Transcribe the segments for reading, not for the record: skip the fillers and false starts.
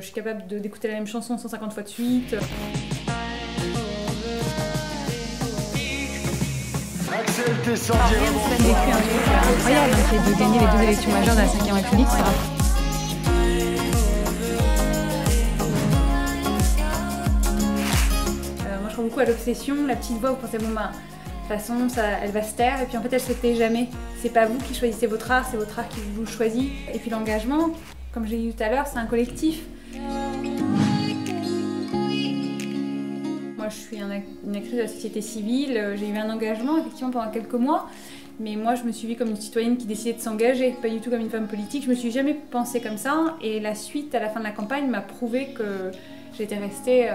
Je suis capable d'écouter la même chanson 150 fois de suite. Axel Tessandier. Ça a vécu un truc incroyable, qui est de gagner les 2 élections majeures de la 5e République. Moi je crois beaucoup à l'obsession, la petite voix, vous pensez bon ben, de toute façon ça, elle va se taire et puis en fait elle se tait jamais. C'est pas vous qui choisissez votre art, c'est votre art qui vous choisit. Et puis l'engagement, comme j'ai dit tout à l'heure, c'est un collectif. Moi, je suis une actrice de la société civile, j'ai eu un engagement effectivement pendant quelques mois, mais moi je me suis vue comme une citoyenne qui décidait de s'engager, pas du tout comme une femme politique. Je me suis jamais pensée comme ça et la suite à la fin de la campagne m'a prouvé que j'étais restée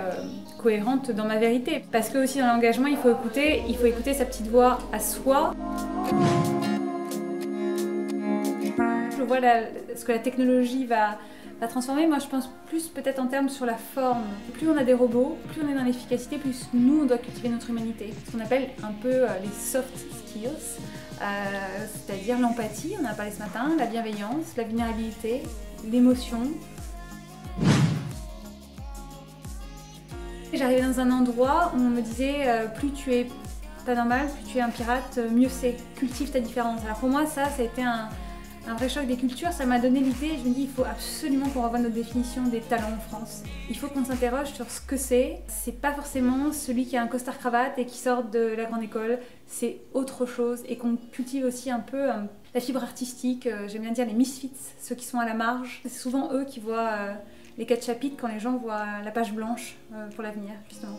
cohérente dans ma vérité. Parce que aussi dans l'engagement, il faut écouter sa petite voix à soi. Je vois ce que la technologie va transformer. Moi je pense plus peut-être en termes sur la forme. Plus on a des robots, plus on est dans l'efficacité, plus nous on doit cultiver notre humanité. Ce qu'on appelle un peu les soft skills, c'est-à-dire l'empathie, on en a parlé ce matin, la bienveillance, la vulnérabilité, l'émotion. J'arrivais dans un endroit où on me disait plus tu es pas normal, plus tu es un pirate, mieux c'est. Cultive ta différence. Alors pour moi ça a été un vrai choc des cultures, ça m'a donné l'idée, je me dis il faut absolument qu'on revoie notre définition des talents en France. Il faut qu'on s'interroge sur ce que c'est pas forcément celui qui a un costard cravate et qui sort de la grande école, c'est autre chose et qu'on cultive aussi un peu la fibre artistique, j'aime bien dire les misfits, ceux qui sont à la marge. C'est souvent eux qui voient les 4 chapitres quand les gens voient la page blanche pour l'avenir justement.